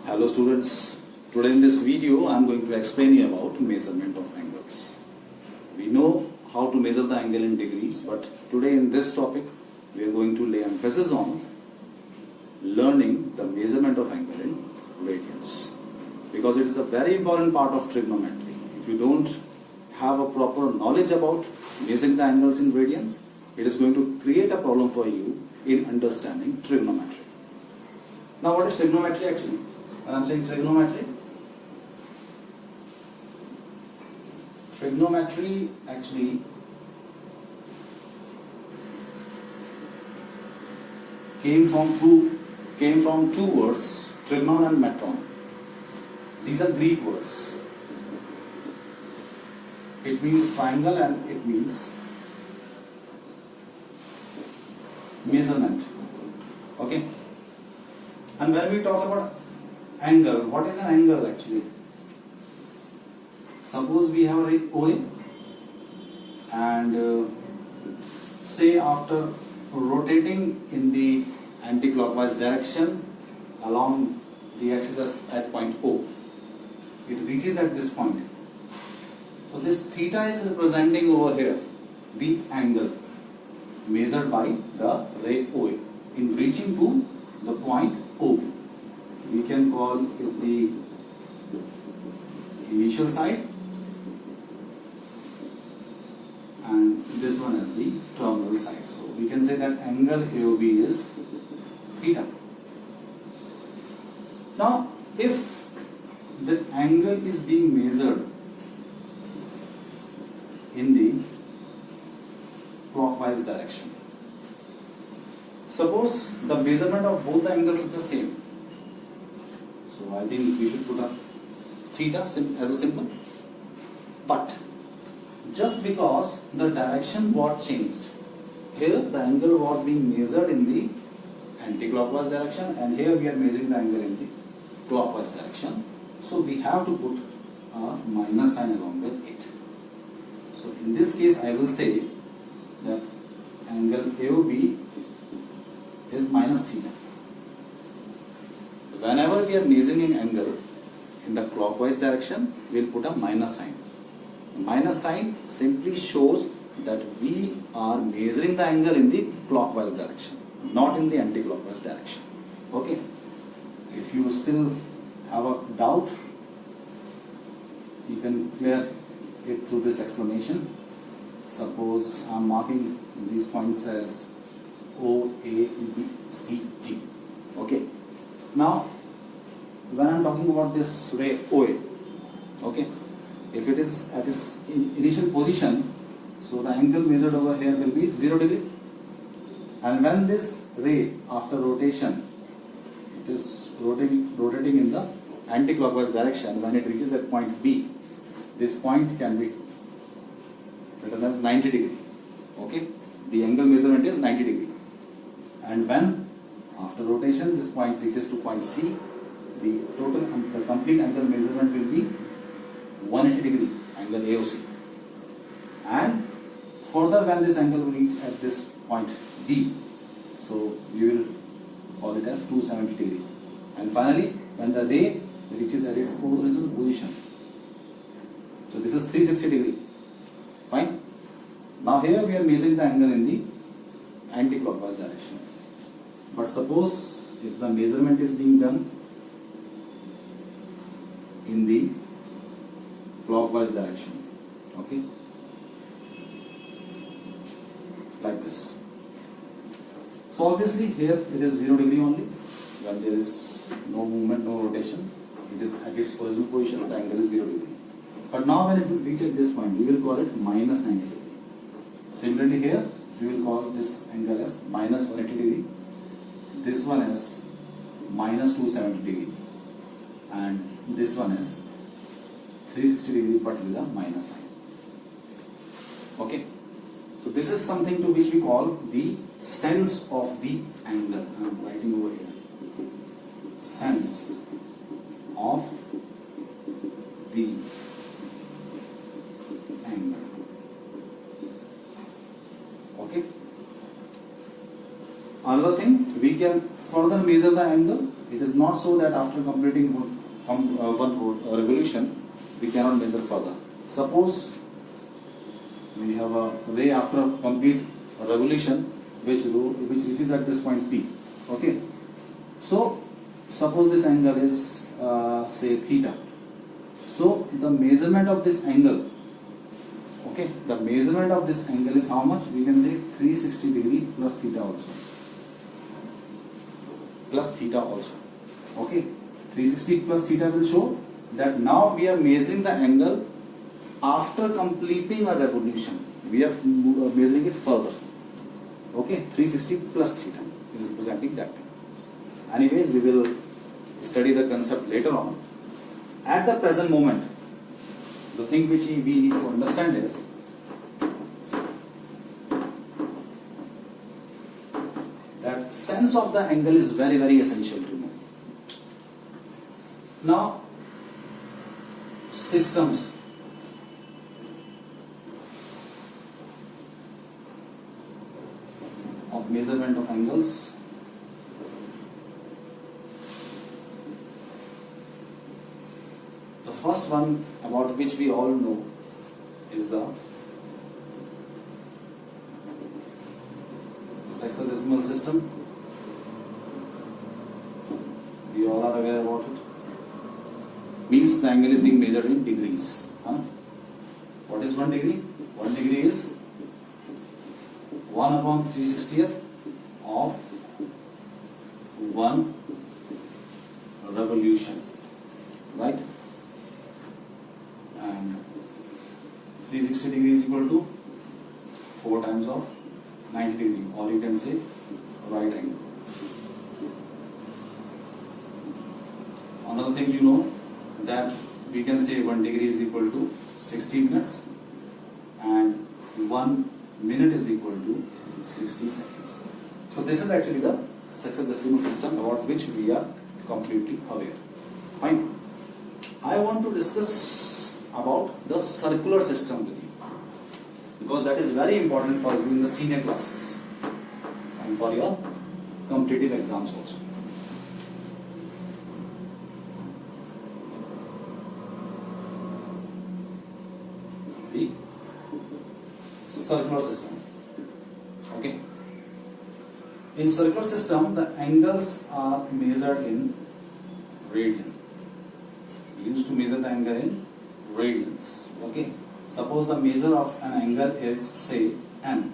Hello students, today in this video I am going to explain you about measurement of angles. We know how to measure the angle in degrees, but today in this topic we are going to lay emphasis on learning the measurement of angle in radians, because it is a very important part of trigonometry. If you don't have a proper knowledge about measuring the angles in radians, it is going to create a problem for you in understanding trigonometry. Now what is trigonometry actually? When I am saying trigonometry actually came from two words, trigonon and metron. These are Greek words. It means triangle and it means measurement. Okay? And when we talk about angle, what is an angle actually? Suppose we have a ray OA and say after rotating in the anti-clockwise direction along the axis at point O, it reaches at this point. So this theta is representing over here the angle measured by the ray OA in reaching to the point O. We can call it the initial side and this one as the terminal side. So we can say that angle AOB is theta. Now if the angle is being measured in the clockwise direction, suppose the measurement of both the angles is the same. So I think we should put a theta as a symbol. But just because the direction was changed, here the angle was being measured in the anti-clockwise direction and here we are measuring the angle in the clockwise direction. So we have to put a minus sign along with it. So in this case I will say that angle AOB is minus theta. Whenever we are measuring an angle in the clockwise direction, we will put a minus sign. The minus sign simply shows that we are measuring the angle in the clockwise direction, not in the anti-clockwise direction. Okay? If you still have a doubt, you can clear it through this explanation. Suppose I am marking these points as O, A, B, C, G. Okay? Now, when I am talking about this ray OA, okay, if it is at its initial position, so the angle measured over here will be 0 degree. And when this ray, after rotation, it is rotating in the anti-clockwise direction, when it reaches at point B, this point can be written as 90 degree. Okay, the angle measurement is 90 degree. And when after rotation this point reaches to point C, the complete angle measurement will be 180 degree, angle AOC. And further when this angle will reach at this point D, so you will call it as 270 degree. And finally when the ray reaches at its original position, so this is 360 degree. Fine. Now here we are measuring the angle in the anti-clockwise direction. But suppose if the measurement is being done in the clockwise direction, okay, like this. So obviously here it is 0 degree only. When there is no movement, no rotation, it is at its original position, the angle is 0 degree. But now when it will reach at this point, we will call it minus 90 degree. Similarly here, we will call this angle as minus 180 degree. This one is minus 270 degree. And this one is 360 degree but with a minus sign. Okay. So this is something to which we call the sense of the angle. I am writing over here. Sense of the angle. Okay. Another thing, we can further measure the angle. It is not so that after completing one revolution, we cannot measure further. Suppose we have a ray after complete revolution which reaches at this point P. Okay. So suppose this angle is say theta. So the measurement of this angle, okay, the measurement of this angle is how much? We can say 360 degree plus theta also. Plus theta also. Okay, 360 plus theta will show that now we are measuring the angle after completing a revolution. We are measuring it further. Okay, 360 plus theta is representing that thing. Anyways, we will study the concept later on. At the present moment, the thing which we need to understand is that sense of the angle is very, very essential to know. Now, systems of measurement of angles. The first one about which we all know is the sexagesimal system. We all are aware about it. Means the angle is being measured in degrees. What is 1 degree? 1 degree is 1 upon 360th of 1 revolution, right? And 360 degrees is equal to 4 times of 90 degree, or you can say right angle. Another thing you know that we can say 1 degree is equal to 60 minutes and 1 minute is equal to 60 seconds. So this is actually the sexagesimal system about which we are completely aware. Fine. I want to discuss about the circular system with you because that is very important for you in the senior classes and for your competitive exams also. The circular system. Okay. In circular system, the angles are measured in radian. We used to measure the angle in radians. Okay. Suppose the measure of an angle is say n.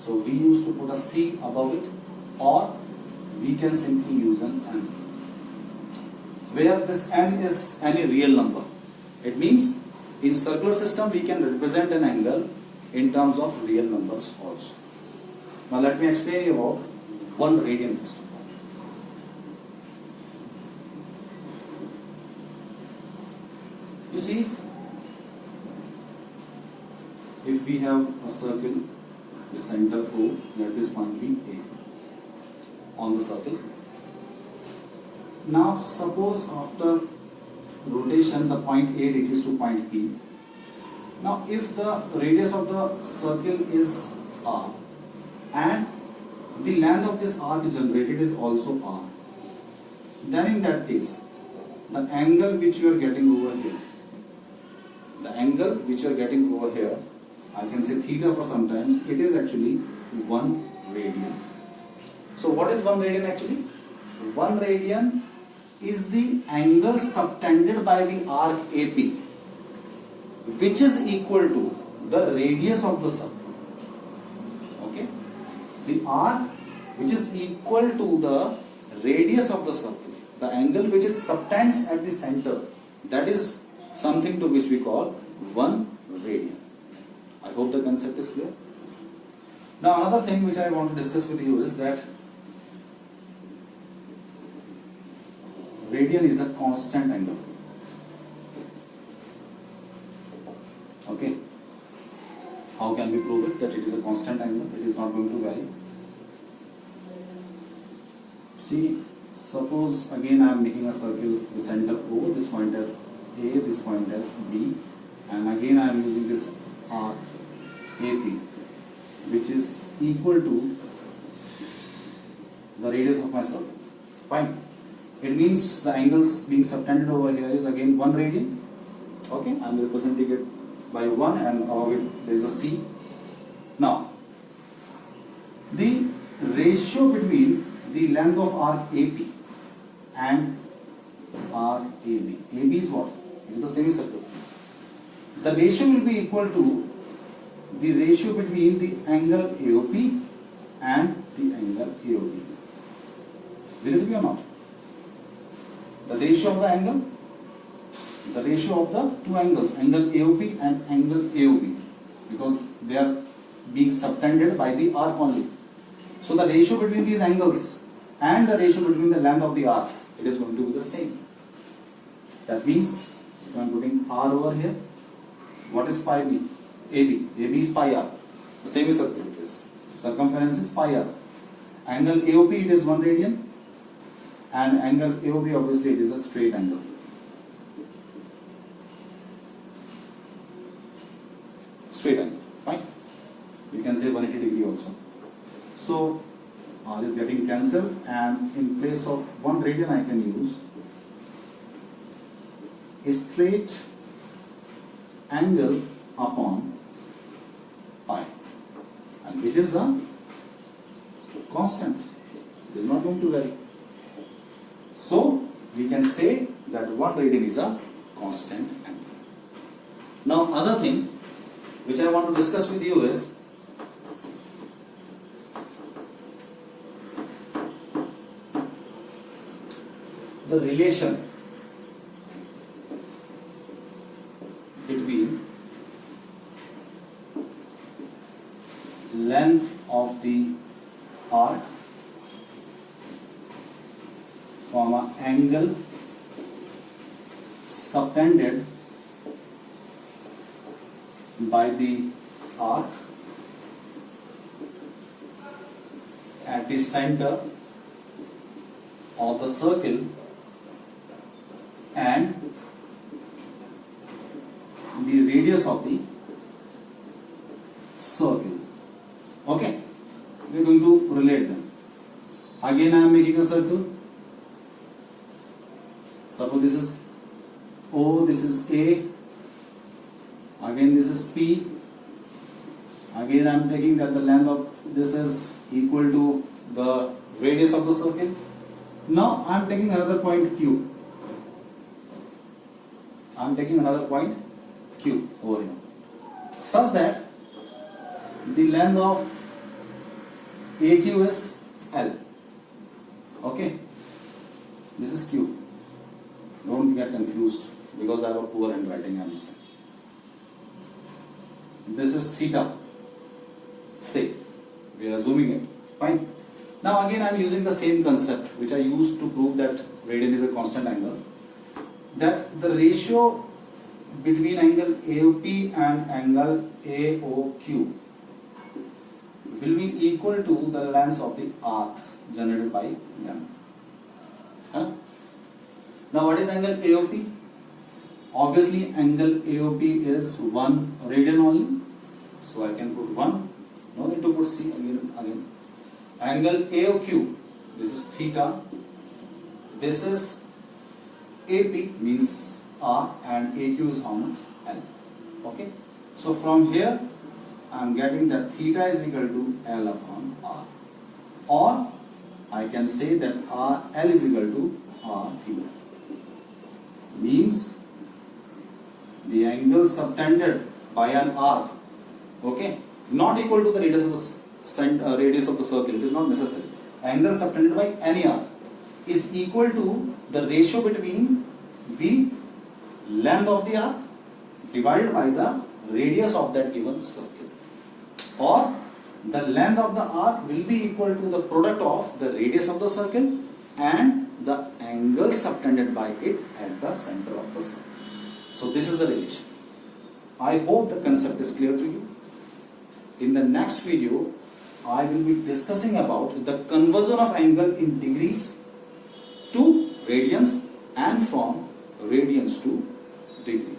So we used to put a c above it, or we can simply use an n. Where this n is any real number. It means in circular system we can represent an angle in terms of real numbers also. Now let me explain you about 1 radian first of all. You see, if we have a circle with center O, let this point be A on the circle. Now suppose after rotation the point A reaches to point P. Now if the radius of the circle is R and the length of this arc generated is also R, then in that case the angle which you are getting over here, I can say theta for sometimes, it is actually 1 radian. So what is 1 radian actually? 1 radian is the angle subtended by the arc AP, which is equal to the radius of the circle. Okay? The arc which is equal to the radius of the circle, the angle which it subtends at the center, that is something to which we call 1 radian. I hope the concept is clear. Now another thing which I want to discuss with you is that radian is a constant angle. Okay. How can we prove it that it is a constant angle? It is not going to vary. See, suppose again I am making a circle with center O, this point as A, this point as B, and again I am using this arc AP, which is equal to the radius of my circle. Fine. It means the angles being subtended over here is again 1 radian. Okay, I am representing it by 1 and above it there is a C. Now, the ratio between the length of arc AP and arc AB. AB is what? It is the semicircle. The ratio will be equal to the ratio between the angle AOP and the angle AOB. Will it be or not? The ratio of the angle, the ratio of the two angles, angle AOP and angle AOB, because they are being subtended by the arc only. So the ratio between these angles and the ratio between the length of the arcs, it is going to be the same. That means, if I am putting R over here, what is pi B? AB. AB is pi R. The semicircle it is. Circumference is pi R. Angle AOP it is 1 radian. And angle AOB obviously it is a straight angle. Straight angle. Fine. You can say 180 degree also. So R is getting cancelled, and in place of 1 radian I can use a straight angle upon pi, and this is a constant. It is not going to vary. So we can say that 1 radian is a constant angle. Now other thing which I want to discuss with you is the relation between length of the arc, comma, angle subtended by the arc at the center of the circle and the radius of the circle. Okay, we are going to relate them. Again I am making a circle. Suppose this is O, this is A, again this is P. Again I am taking that the length of this is equal to the radius of the circle. Now I am taking another point Q. I am taking another point Q over here, such that the length of AQ is L. Okay, this is Q. Don't get confused because I have a poor handwriting. I am saying this is theta. Say we are assuming it. Fine. Now again I am using the same concept which I used to prove that radian is a constant angle. That the ratio between angle AOP and angle AOQ will be equal to the lengths of the arcs generated by them. Huh? Now what is angle AOP? Obviously angle AOP is 1 radian only. So I can put 1. No need to put C again. Angle AOQ, this is theta. This is AP means R, and AQ is how much? L. Okay. So from here I am getting that theta is equal to L upon R. Or I can say that L is equal to R theta. Means the angle subtended by an arc, okay, not equal to the radius of the circle. It is not necessary. Angle subtended by any arc is equal to the ratio between the length of the arc divided by the radius of that given circle, or the length of the arc will be equal to the product of the radius of the circle and the angle subtended by it at the center of the circle. So this is the relation. I hope the concept is clear to you. In the next video I will be discussing about the conversion of angle in degrees to radians and from radians to degree.